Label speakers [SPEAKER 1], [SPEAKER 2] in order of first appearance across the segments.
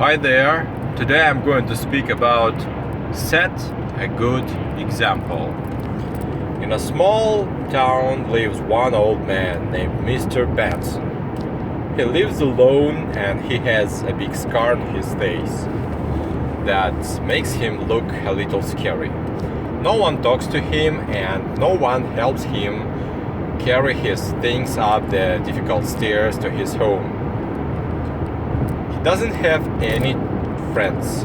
[SPEAKER 1] Hi there. Today I'm going to speak about set a good example. In a small town lives one old man named Mr. Benson. He lives alone and he has a big scar on his face that makes him look a little scary. No one talks to him and no one helps him carry his things up the difficult stairs to his home. He doesn't have any friends.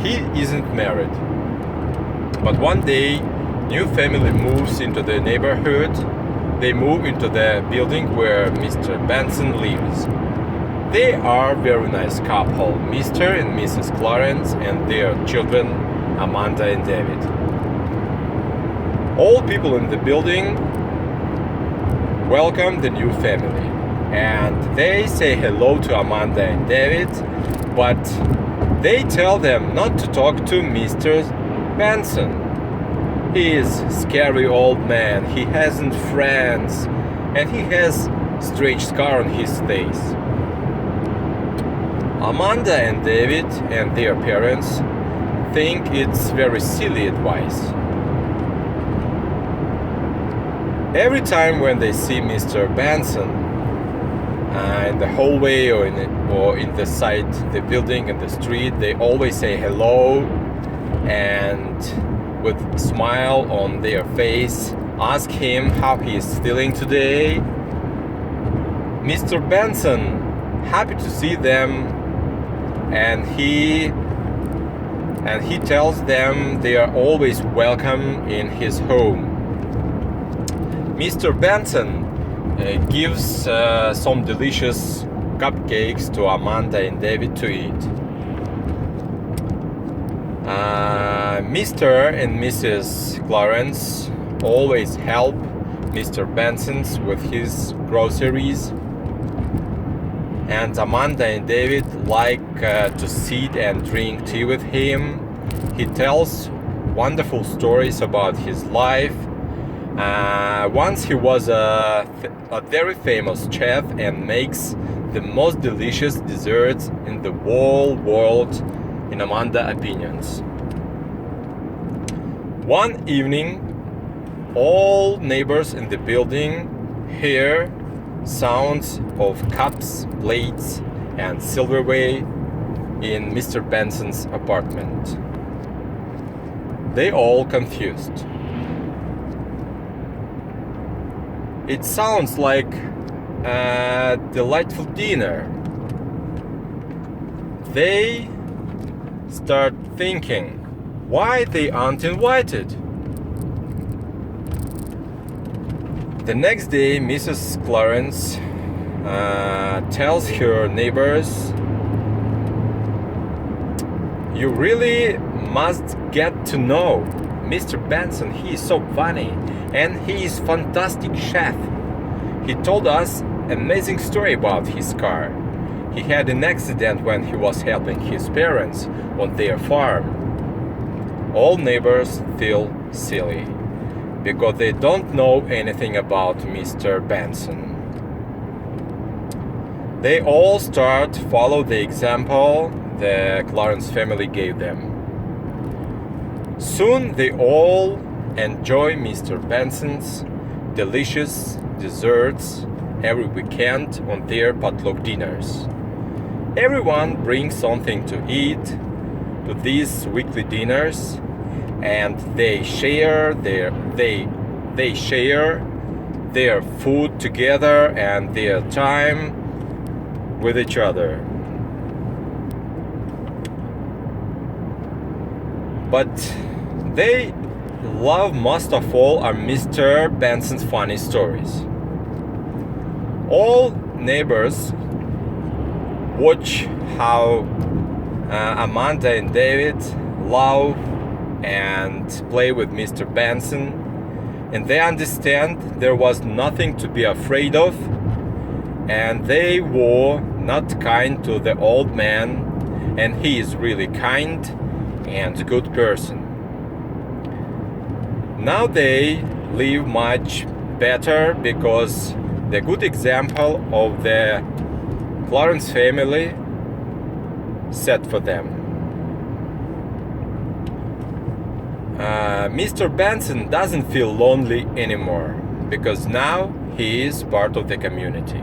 [SPEAKER 1] He isn't married. But one day, new family moves into the neighborhood. They move into the building where Mr. Benson lives. They are very nice couple, Mr. and Mrs. Clarence, and their children, Amanda and David. All people in the building welcome the new family, and they say hello to Amanda and David, but they tell them not to talk to Mr. Benson. He is a scary old man, he hasn't friends, and he has a strange scar on his face. Amanda and David and their parents think it's very silly advice. Every time when they see Mr. Benson in the hallway or in the side, the building and the street, they always say hello and with a smile on their face ask him how he is feeling today. Mr. Benson happy to see them, and he tells them they are always welcome in his home. Mr. Benson gives some delicious cupcakes to Amanda and David to eat. Mr. and Mrs. Clarence always help Mr. Benson with his groceries, and Amanda and David like to sit and drink tea with him. He tells wonderful stories about his life. Once he was a very famous chef and makes the most delicious desserts in the whole world, in Amanda's opinions. One evening, all neighbors in the building hear sounds of cups, plates, and silverware in Mr. Benson's apartment. They all confused. It sounds like a delightful dinner. They start thinking why they aren't invited. The next day, Mrs. Clarence tells her neighbors, "You really must get to know Mr. Benson. He is so funny and he is fantastic chef. He told us amazing story about his car. He had an accident when he was helping his parents on their farm." All neighbors feel silly because they don't know anything about Mr. Benson. They all start follow the example the Clarence family gave them. Soon they all enjoy Mr. Benson's delicious desserts every weekend on their potluck dinners. Everyone brings something to eat to these weekly dinners, and they share their food together and their time with each other. But they love most of all are Mr. Benson's funny stories. All neighbors watch how Amanda and David love and play with Mr. Benson, and they understand there was nothing to be afraid of, and they were not kind to the old man, and he is really kind and good person. Now they live much better because the good example of the Clarence family set for them. Mr. Benson doesn't feel lonely anymore because now he is part of the community.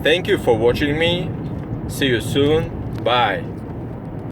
[SPEAKER 1] Thank you for watching me. See you soon. Bye.